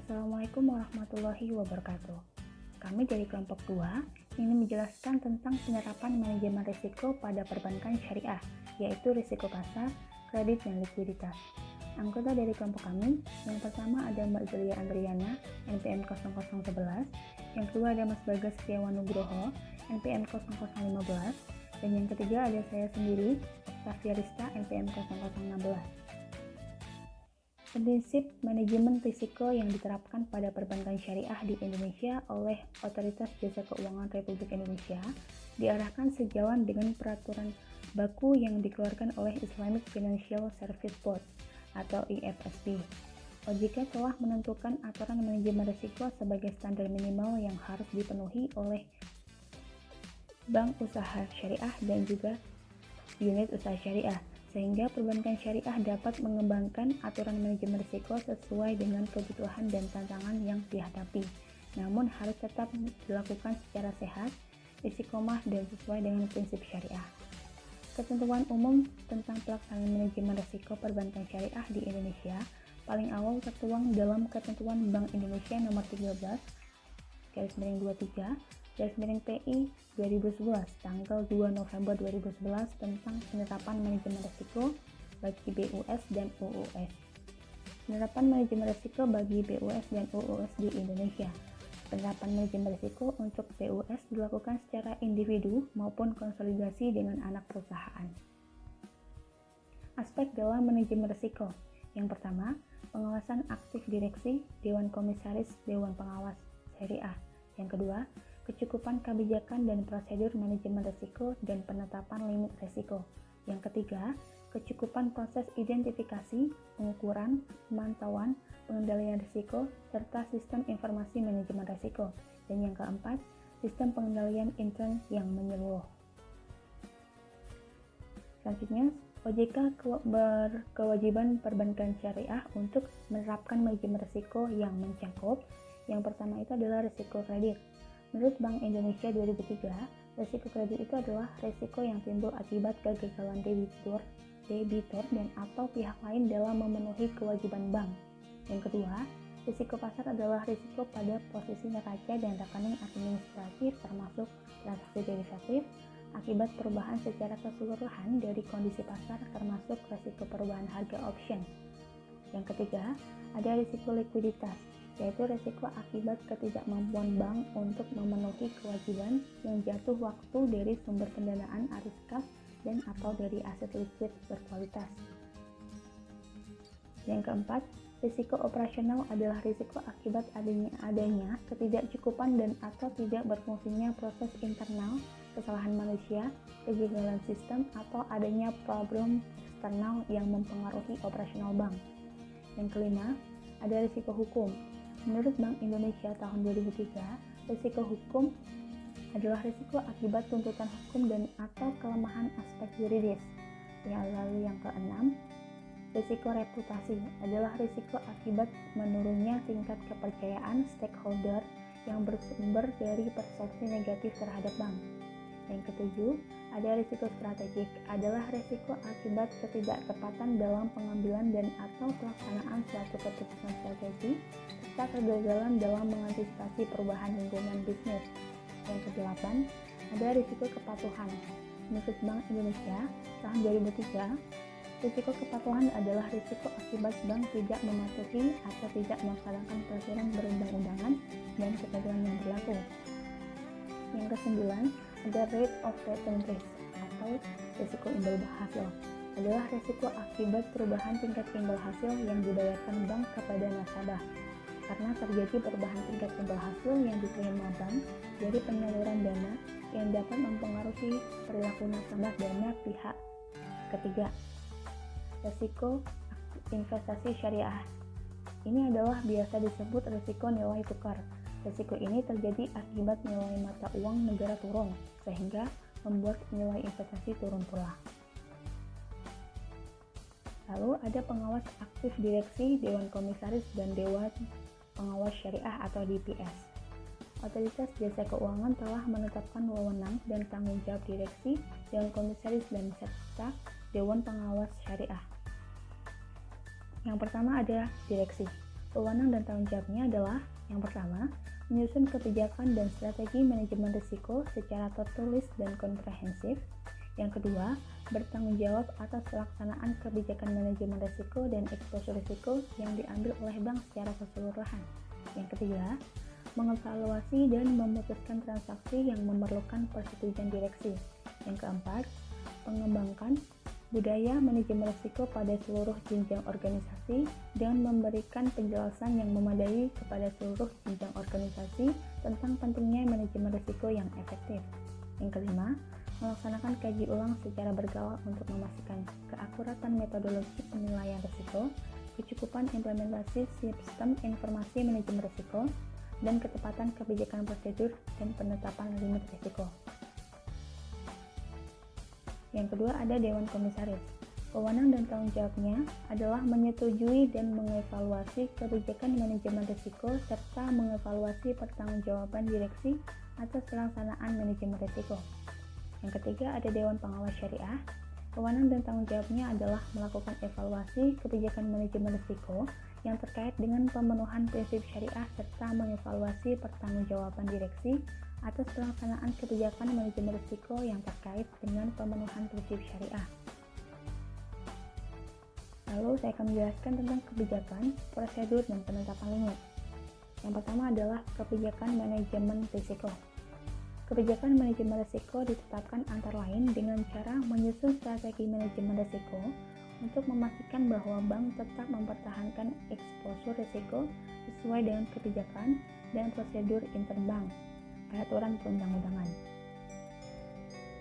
Assalamualaikum warahmatullahi wabarakatuh. Kami dari kelompok 2 ingin menjelaskan tentang penerapan manajemen risiko pada perbankan syariah, yaitu risiko pasar, kredit, dan likuiditas. Anggota dari kelompok kami, yang pertama ada Mbak Zelia Andriana, NPM 0011, yang kedua ada Mas Bagas Setiawan Nugroho, NPM 0015, dan yang ketiga ada saya sendiri, Octavia Rista, NPM 0016. Prinsip manajemen risiko yang diterapkan pada perbankan syariah di Indonesia oleh Otoritas Jasa Keuangan Republik Indonesia diarahkan sejalan dengan peraturan baku yang dikeluarkan oleh Islamic Financial Services Board atau IFSB. OJK telah menentukan aturan manajemen risiko sebagai standar minimal yang harus dipenuhi oleh bank usaha syariah dan juga unit usaha syariah, sehingga perbankan syariah dapat mengembangkan aturan manajemen risiko sesuai dengan kebutuhan dan tantangan yang dihadapi, namun harus tetap dilakukan secara sehat, istiqomah, dan sesuai dengan prinsip syariah. Ketentuan umum tentang pelaksanaan manajemen risiko perbankan syariah di Indonesia paling awal tertuang dalam Ketentuan Bank Indonesia Nomor 13/23/PI 2011 tanggal 2 November 2011 tentang penerapan manajemen risiko bagi BUS dan UUS. Penerapan manajemen risiko bagi BUS dan UUS di Indonesia. Penerapan manajemen risiko untuk BUS dilakukan secara individu maupun konsolidasi dengan anak perusahaan. Aspek dalam manajemen risiko. Yang pertama, pengawasan aktif direksi, Dewan Komisaris, Dewan Pengawas Syariah. Yang kedua, kecukupan kebijakan dan prosedur manajemen risiko dan penetapan limit risiko. Yang ketiga, kecukupan proses identifikasi, pengukuran, pemantauan, pengendalian risiko, serta sistem informasi manajemen risiko. Dan yang keempat, sistem pengendalian intern yang menyeluruh. Selanjutnya, OJK berkewajiban perbankan syariah untuk menerapkan manajemen risiko yang mencakup. Yang pertama itu adalah risiko kredit. Menurut Bank Indonesia 2003, risiko kredit itu adalah risiko yang timbul akibat kegagalan debitur dan atau pihak lain dalam memenuhi kewajiban bank. Yang kedua, risiko pasar adalah risiko pada posisi neraca dan rekening administratif termasuk transaksi derivatif akibat perubahan secara keseluruhan dari kondisi pasar termasuk risiko perubahan harga option. Yang ketiga, ada risiko likuiditas, yaitu risiko akibat ketidakmampuan bank untuk memenuhi kewajiban yang jatuh waktu dari sumber pendanaan arus kas dan atau dari aset likuid berkualitas. Yang keempat, risiko operasional adalah risiko akibat adanya ketidakcukupan dan atau tidak berfungsinya proses internal, kesalahan manusia, kegagalan sistem, atau adanya problem eksternal yang mempengaruhi operasional bank. Yang kelima, ada risiko hukum. Menurut Bank Indonesia tahun 2003, risiko hukum adalah risiko akibat tuntutan hukum dan atau kelemahan aspek yuridis. Lalu yang keenam, risiko reputasi adalah risiko akibat menurunnya tingkat kepercayaan stakeholder yang bersumber dari persepsi negatif terhadap bank. Yang ketujuh, ada risiko strategik adalah risiko akibat ketidaktepatan dalam pengambilan dan atau pelaksanaan suatu keputusan strategi serta kegagalan dalam mengantisipasi perubahan lingkungan bisnis. Yang kedelapan, ada risiko kepatuhan. Menurut Bank Indonesia tahun 2003, risiko kepatuhan adalah risiko akibat bank tidak mematuhi atau tidak melaksanakan peraturan perundang-undangan dan ketentuan yang berlaku. Yang kesembilan, ada rate of return risk atau risiko imbal hasil. Adalah risiko akibat perubahan tingkat imbal hasil yang dibayarkan bank kepada nasabah. Karena terjadi perubahan tingkat imbal hasil yang diterima bank dari penyaluran dana yang dapat mempengaruhi perilaku nasabah dana pihak ketiga. Risiko investasi syariah. Ini adalah biasa disebut risiko nilai tukar. Risiko ini terjadi akibat nilai mata uang negara turun, sehingga membuat nilai investasi turun pula. Lalu ada pengawas aktif direksi, Dewan Komisaris, dan Dewan Pengawas Syariah atau DPS. Otoritas Jasa Keuangan telah menetapkan wewenang dan tanggung jawab direksi, Dewan Komisaris, dan serta Dewan Pengawas Syariah. Yang pertama ada direksi. Wewenang dan tanggung jawabnya adalah yang pertama, menyusun kebijakan dan strategi manajemen risiko secara tertulis dan komprehensif. Yang kedua, bertanggung jawab atas pelaksanaan kebijakan manajemen risiko dan eksposur risiko yang diambil oleh bank secara keseluruhan. Yang ketiga, mengevaluasi dan memutuskan transaksi yang memerlukan persetujuan direksi. Yang keempat, mengembangkan budaya manajemen risiko pada seluruh jenjang organisasi dengan memberikan penjelasan yang memadai kepada seluruh jenjang organisasi tentang pentingnya manajemen risiko yang efektif. Yang kelima, melaksanakan kaji ulang secara berkala untuk memastikan keakuratan metodologi penilaian risiko, kecukupan implementasi sistem informasi manajemen risiko, dan ketepatan kebijakan prosedur dan penetapan limit risiko. Yang kedua ada Dewan Komisaris. Wewenang dan tanggung jawabnya adalah menyetujui dan mengevaluasi kebijakan manajemen risiko serta mengevaluasi pertanggungjawaban direksi atas pelaksanaan manajemen risiko. Yang ketiga ada Dewan Pengawas Syariah. Wewenang dan tanggung jawabnya adalah melakukan evaluasi kebijakan manajemen risiko yang terkait dengan pemenuhan prinsip syariah serta mengevaluasi pertanggungjawaban direksi atas pelaksanaan kebijakan manajemen risiko yang terkait dengan pemenuhan prinsip syariah. Lalu saya akan menjelaskan tentang kebijakan, prosedur, dan penetapan limit. Yang pertama adalah kebijakan manajemen risiko. Kebijakan manajemen risiko ditetapkan antara lain dengan cara menyusun strategi manajemen risiko untuk memastikan bahwa bank tetap mempertahankan eksposur risiko sesuai dengan kebijakan dan prosedur interbank, peraturan perundang-undangan.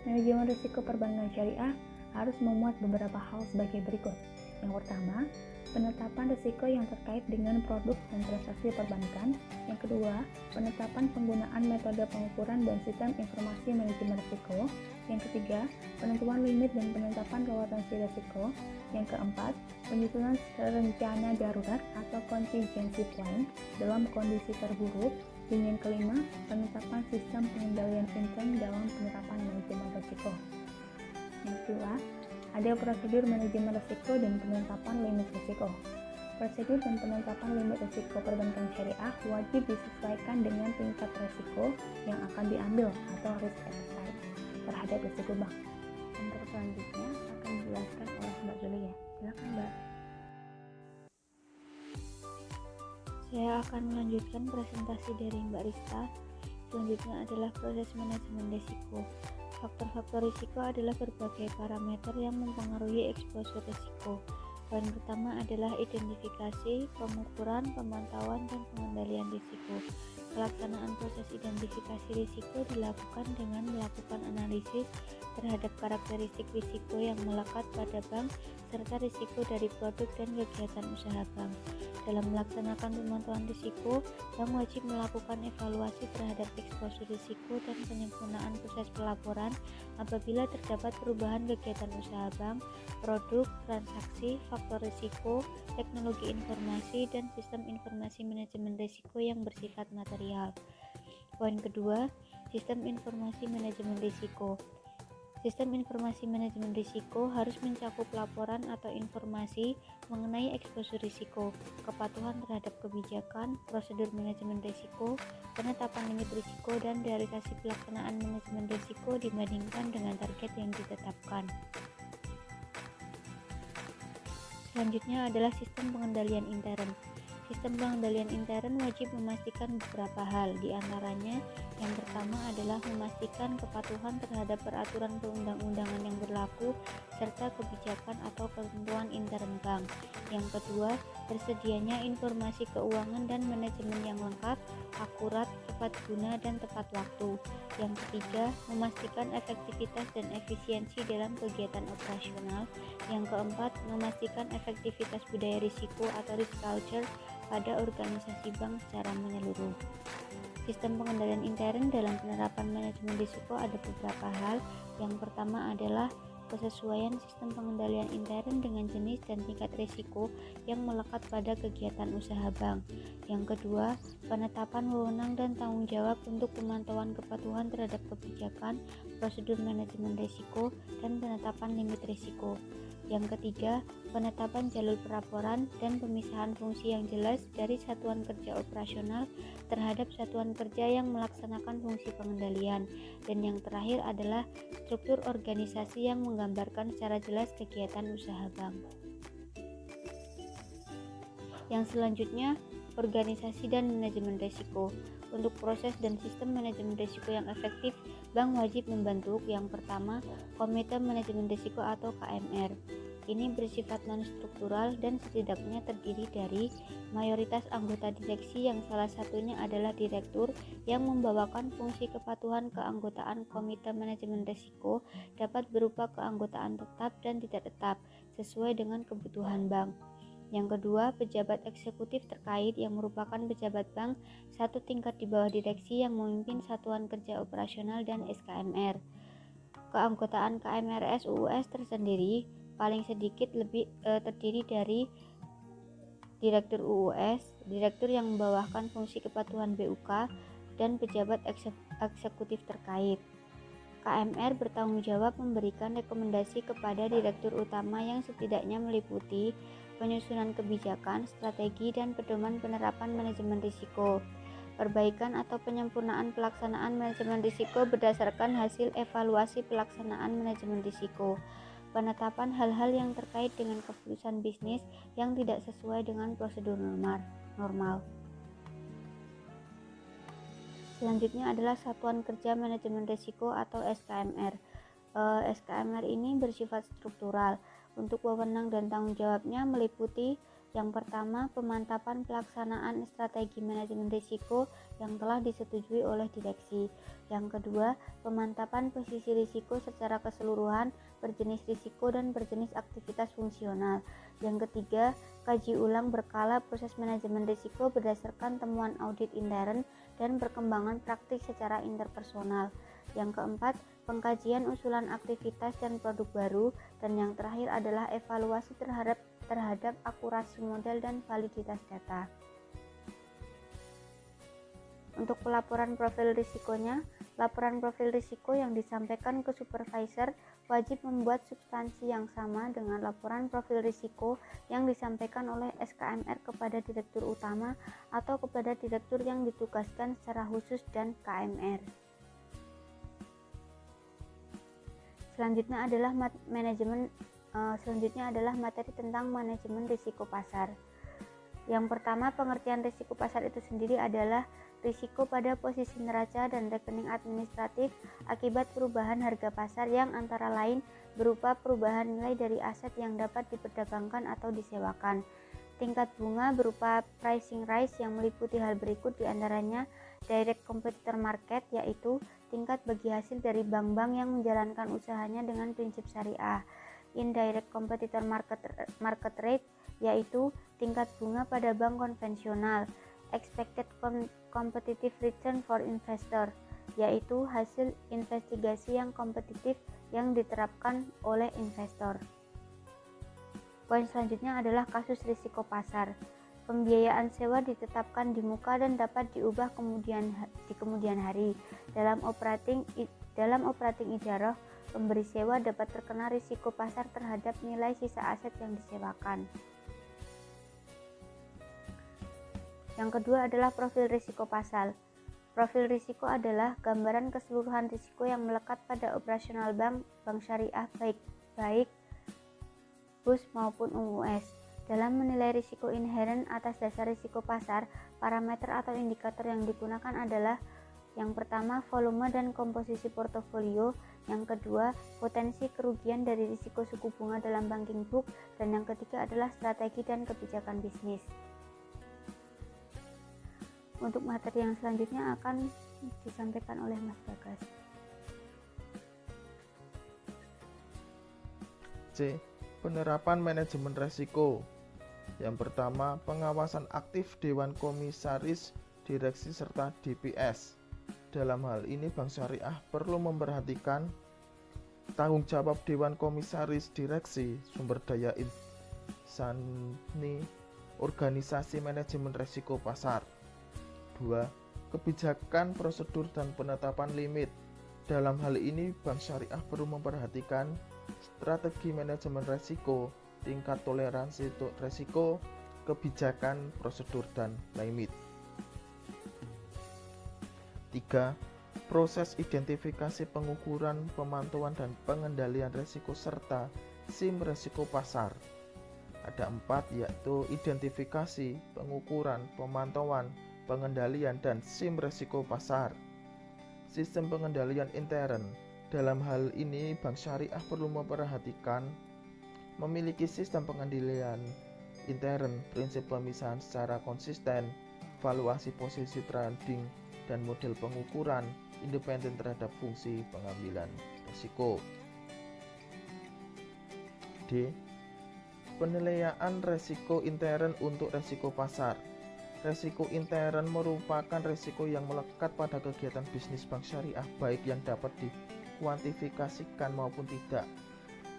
Manajemen risiko perbankan syariah harus memuat beberapa hal sebagai berikut. Yang pertama, penetapan risiko yang terkait dengan produk dan transaksi perbankan. Yang kedua, penetapan penggunaan metode pengukuran dan sistem informasi manajemen risiko. Yang ketiga, penentuan limit dan penetapan toleransi risiko. Yang keempat, penyusunan rencana darurat atau contingency plan dalam kondisi terburuk. Dan yang kelima, penetapan sistem pengendalian intern dalam penerapan manajemen risiko. Yang kedua, ada prosedur manajemen risiko dan penetapan limit risiko. Prosedur dan penetapan limit risiko perbankan syariah wajib disesuaikan dengan tingkat risiko yang akan diambil atau risk appetite terhadap risiko bank. Untuk selanjutnya akan dijelaskan oleh Mbak Zulia. Silakan Mbak. Saya akan melanjutkan presentasi dari Mbak Rista. Selanjutnya adalah proses manajemen risiko. Faktor-faktor risiko adalah berbagai parameter yang mempengaruhi eksposur risiko. Poin pertama adalah identifikasi, pengukuran, pemantauan, dan pengendalian risiko. Pelaksanaan proses identifikasi risiko dilakukan dengan melakukan analisis terhadap karakteristik risiko yang melekat pada bank serta risiko dari produk dan kegiatan usaha bank. Dalam melaksanakan pemantauan risiko, bank wajib melakukan evaluasi terhadap eksposur risiko dan penyempurnaan proses pelaporan apabila terdapat perubahan kegiatan usaha bank, produk, transaksi, faktor risiko, teknologi informasi, dan sistem informasi manajemen risiko yang bersifat material. Poin kedua, sistem informasi manajemen risiko. Sistem informasi manajemen risiko harus mencakup laporan atau informasi mengenai eksposur risiko, kepatuhan terhadap kebijakan, prosedur manajemen risiko, penetapan limit risiko, dan realisasi pelaksanaan manajemen risiko dibandingkan dengan target yang ditetapkan. Selanjutnya adalah sistem pengendalian intern. Sistem pengendalian intern wajib memastikan beberapa hal, di antaranya yang pertama adalah memastikan kepatuhan terhadap peraturan perundang-undangan yang berlaku serta kebijakan atau ketentuan intern bank. Yang kedua, tersedianya informasi keuangan dan manajemen yang lengkap, akurat, tepat guna, dan tepat waktu. Yang ketiga, memastikan efektivitas dan efisiensi dalam kegiatan operasional. Yang keempat, memastikan efektivitas budaya risiko atau risk culture pada organisasi bank secara menyeluruh. Sistem pengendalian intern dalam penerapan manajemen risiko ada beberapa hal. Yang pertama adalah kesesuaian sistem pengendalian intern dengan jenis dan tingkat risiko yang melekat pada kegiatan usaha bank. Yang kedua, penetapan wewenang dan tanggung jawab untuk pemantauan kepatuhan terhadap kebijakan, prosedur manajemen risiko, dan penetapan limit risiko. Yang ketiga, penetapan jalur pelaporan dan pemisahan fungsi yang jelas dari satuan kerja operasional terhadap satuan kerja yang melaksanakan fungsi pengendalian. Dan yang terakhir adalah struktur organisasi yang menggambarkan secara jelas kegiatan usaha bank. Yang selanjutnya, organisasi dan manajemen risiko. Untuk proses dan sistem manajemen risiko yang efektif, bank wajib membentuk yang pertama, Komite Manajemen Risiko atau KMR. Ini bersifat non-struktural dan setidaknya terdiri dari mayoritas anggota direksi yang salah satunya adalah direktur yang membawakan fungsi kepatuhan keanggotaan Komite Manajemen Risiko dapat berupa keanggotaan tetap dan tidak tetap sesuai dengan kebutuhan bank. Yang kedua, pejabat eksekutif terkait yang merupakan pejabat bank satu tingkat di bawah direksi yang memimpin satuan kerja operasional dan SKMR. Keanggotaan KMRS UUS tersendiri paling sedikit terdiri dari direktur UUS, direktur yang membawakan fungsi kepatuhan BUK, dan pejabat eksekutif terkait. KMR bertanggung jawab memberikan rekomendasi kepada direktur utama yang setidaknya meliputi penyusunan kebijakan, strategi, dan pedoman penerapan manajemen risiko, perbaikan atau penyempurnaan pelaksanaan manajemen risiko berdasarkan hasil evaluasi pelaksanaan manajemen risiko, penetapan hal-hal yang terkait dengan keputusan bisnis yang tidak sesuai dengan prosedur normal. Selanjutnya adalah Satuan Kerja Manajemen Risiko atau SKMR. SKMR ini bersifat struktural. Untuk wewenang dan tanggung jawabnya meliputi yang pertama, pemantapan pelaksanaan strategi manajemen risiko yang telah disetujui oleh direksi. Yang kedua, pemantapan posisi risiko secara keseluruhan, berjenis risiko dan berjenis aktivitas fungsional. Yang ketiga, kaji ulang berkala proses manajemen risiko berdasarkan temuan audit intern dan perkembangan praktik secara interpersonal. Yang keempat, pengkajian usulan aktivitas dan produk baru, dan yang terakhir adalah evaluasi terhadap akurasi model dan validitas data. Untuk pelaporan profil risikonya, laporan profil risiko yang disampaikan ke supervisor wajib membuat substansi yang sama dengan laporan profil risiko yang disampaikan oleh SKMR kepada direktur utama atau kepada direktur yang ditugaskan secara khusus dan KMR. Selanjutnya adalah materi tentang manajemen risiko pasar. Yang pertama, pengertian risiko pasar itu sendiri adalah risiko pada posisi neraca dan rekening administratif akibat perubahan harga pasar yang antara lain berupa perubahan nilai dari aset yang dapat diperdagangkan atau disewakan. Tingkat bunga berupa pricing rise yang meliputi hal berikut diantaranya direct competitor market, yaitu tingkat bagi hasil dari bank-bank yang menjalankan usahanya dengan prinsip syariah. Indirect competitor market rate, yaitu tingkat bunga pada bank konvensional. Expected competitive return for investor, yaitu hasil investigasi yang kompetitif yang diterapkan oleh investor. Poin selanjutnya adalah kasus risiko pasar. Pembiayaan sewa ditetapkan di muka dan dapat diubah di kemudian hari. Dalam operating ijarah, pemberi sewa dapat terkena risiko pasar terhadap nilai sisa aset yang disewakan. Yang kedua adalah profil risiko pasar. Profil risiko adalah gambaran keseluruhan risiko yang melekat pada operasional bank syariah baik BUS maupun UUS. Dalam menilai risiko inheren atas dasar risiko pasar, parameter atau indikator yang digunakan adalah yang pertama, volume dan komposisi portofolio, yang kedua, potensi kerugian dari risiko suku bunga dalam banking book, dan yang ketiga adalah strategi dan kebijakan bisnis. Untuk materi yang selanjutnya akan disampaikan oleh Mas Bagas. C. Penerapan manajemen risiko. Yang pertama, pengawasan aktif Dewan Komisaris Direksi serta DPS. Dalam hal ini Bank Syariah perlu memperhatikan tanggung jawab Dewan Komisaris Direksi, sumber daya insani, organisasi manajemen risiko pasar. 2. Kebijakan, prosedur, dan penetapan limit. Dalam hal ini Bank Syariah perlu memperhatikan strategi manajemen resiko, tingkat toleransi untuk resiko, kebijakan, prosedur, dan limit. 3. Proses identifikasi, pengukuran, pemantauan, dan pengendalian resiko serta SIM resiko pasar. Ada 4, yaitu identifikasi, pengukuran, pemantauan, pengendalian, dan SIM resiko pasar. Sistem pengendalian intern. Dalam hal ini, Bank Syariah perlu memperhatikan memiliki sistem pengendalian intern, prinsip pemisahan secara konsisten, valuasi posisi trading, dan model pengukuran independen terhadap fungsi pengambilan risiko. D. Penilaian risiko intern untuk risiko pasar. Risiko intern merupakan risiko yang melekat pada kegiatan bisnis bank syariah, baik yang dapat dikuantifikasikan maupun tidak,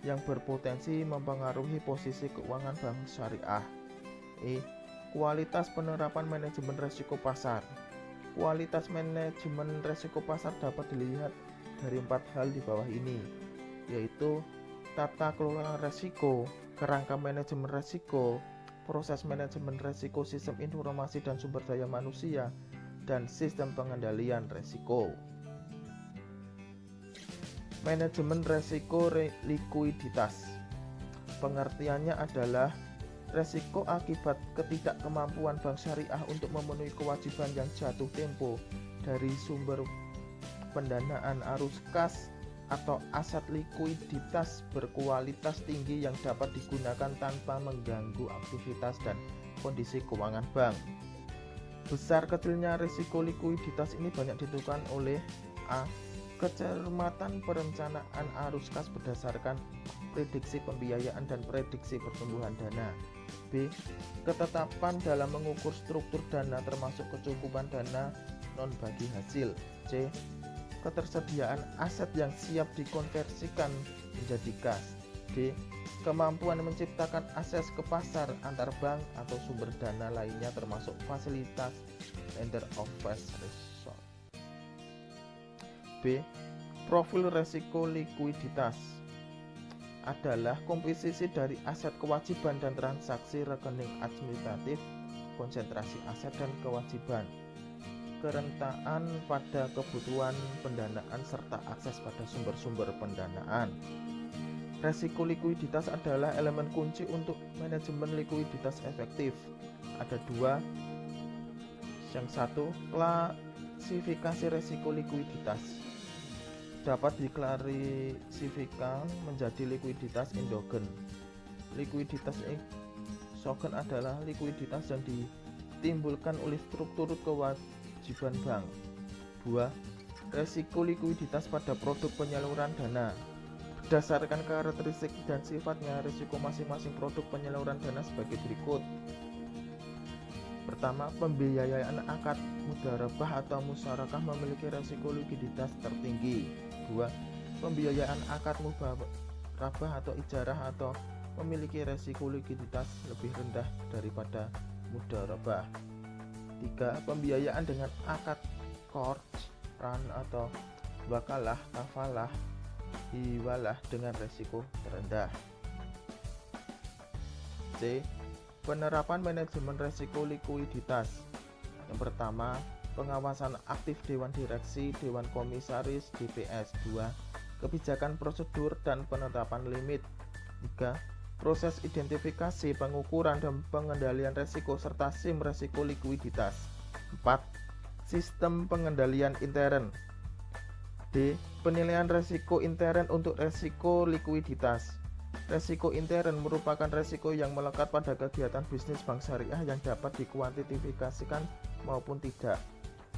yang berpotensi mempengaruhi posisi keuangan bank syariah. E. Kualitas penerapan manajemen risiko pasar. Kualitas manajemen risiko pasar dapat dilihat dari 4 hal di bawah ini, yaitu tata kelola risiko, kerangka manajemen risiko, proses manajemen risiko, sistem informasi dan sumber daya manusia, dan sistem pengendalian risiko. Manajemen risiko likuiditas. Pengertiannya adalah resiko akibat ketidakkemampuan bank syariah untuk memenuhi kewajiban yang jatuh tempo dari sumber pendanaan arus kas atau aset likuiditas berkualitas tinggi yang dapat digunakan tanpa mengganggu aktivitas dan kondisi keuangan bank. Besar kecilnya risiko likuiditas ini banyak ditentukan oleh A. Kecermatan perencanaan arus kas berdasarkan prediksi pembiayaan dan prediksi pertumbuhan dana. B. Ketetapan dalam mengukur struktur dana termasuk kecukupan dana non bagi hasil. C. Ketersediaan aset yang siap dikonversikan menjadi kas. D. Kemampuan menciptakan akses ke pasar antar bank atau sumber dana lainnya termasuk fasilitas lender of last resort. B. Profil resiko likuiditas adalah komposisi dari aset kewajiban dan transaksi rekening administratif, konsentrasi aset dan kewajiban, kerentaan pada kebutuhan pendanaan serta akses pada sumber-sumber pendanaan. Resiko likuiditas adalah elemen kunci untuk manajemen likuiditas efektif. Ada 2. Yang 1, klasifikasi resiko likuiditas. Dapat diklasifikasikan menjadi likuiditas endogen. Likuiditas eksogen adalah likuiditas yang ditimbulkan oleh struktur kewajiban bank. 2. Resiko likuiditas pada produk penyaluran dana. Berdasarkan karakteristik dan sifatnya, risiko masing-masing produk penyaluran dana sebagai berikut. Pertama, pembiayaan akad mudharabah atau musyarakah memiliki risiko likuiditas tertinggi. 2. Pembiayaan akad mudharabah atau ijarah atau memiliki risiko likuiditas lebih rendah daripada mudharabah. 3. Pembiayaan dengan akad qard, ran atau wakalah, kafalah, hiwalah dengan risiko terendah. C. Penerapan manajemen risiko likuiditas. Yang pertama, pengawasan aktif Dewan Direksi, Dewan Komisaris, DPS. 2. Kebijakan prosedur dan penetapan limit. 3. Proses identifikasi, pengukuran, dan pengendalian risiko serta SIM risiko likuiditas. 4. Sistem pengendalian intern. D. Penilaian risiko intern untuk risiko likuiditas. Risiko intern merupakan risiko yang melekat pada kegiatan bisnis bank syariah yang dapat dikuantifikasikan maupun tidak,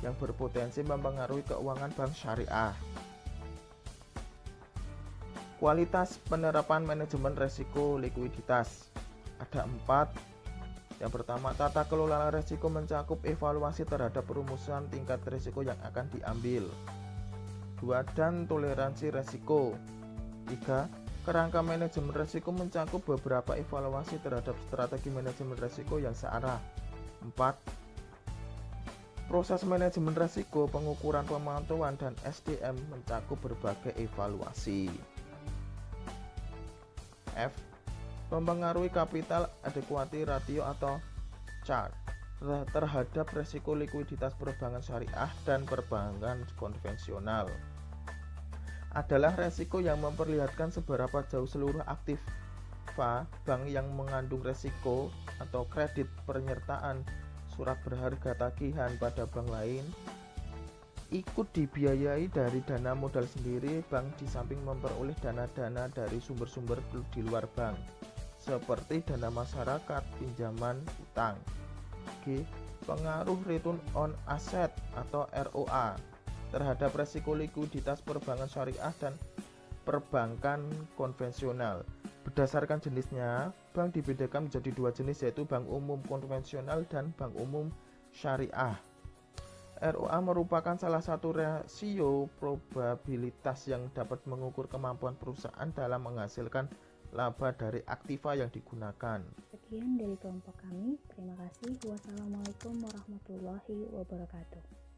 yang berpotensi mempengaruhi keuangan bank syariah. Kualitas penerapan manajemen risiko likuiditas. Ada 4. Yang pertama, tata kelola risiko mencakup evaluasi terhadap perumusan tingkat risiko yang akan diambil. 2. Dan toleransi risiko. 3. Kerangka manajemen risiko mencakup beberapa evaluasi terhadap strategi manajemen risiko yang searah. 4. Proses manajemen risiko, pengukuran, pemantauan, dan SDM mencakup berbagai evaluasi. F. Mempengaruhi capital adequacy ratio atau CAR terhadap resiko likuiditas perbankan syariah dan perbankan konvensional adalah resiko yang memperlihatkan seberapa jauh seluruh aktif bank yang mengandung resiko atau kredit penyertaan surat berharga tagihan pada bank lain ikut dibiayai dari dana modal sendiri bank di samping memperoleh dana-dana dari sumber-sumber di luar bank seperti dana masyarakat, pinjaman, utang. G. Pengaruh return on asset atau ROA terhadap resiko likuiditas perbankan syariah dan perbankan konvensional. Berdasarkan jenisnya, bank dibedakan menjadi dua jenis yaitu bank umum konvensional dan bank umum syariah. ROA merupakan salah satu rasio probabilitas yang dapat mengukur kemampuan perusahaan dalam menghasilkan laba dari aktiva yang digunakan. Sekian dari kelompok kami. Terima kasih. Wassalamualaikum warahmatullahi wabarakatuh.